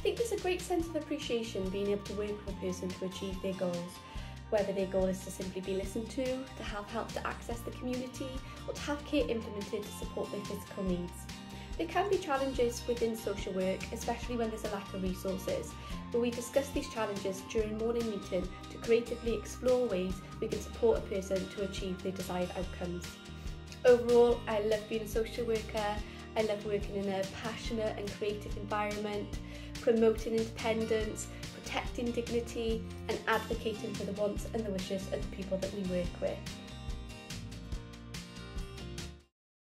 think there's a great sense of appreciation being able to work with a person to achieve their goals, whether their goal is to simply be listened to have help to access the community, or to have care implemented to support their physical needs. There can be challenges within social work, especially when there's a lack of resources, but we discuss these challenges during morning meeting to creatively explore ways we can support a person to achieve their desired outcomes. Overall, I love being a social worker. I love working in a passionate and creative environment, promoting independence, protecting dignity and advocating for the wants and the wishes of the people that we work with.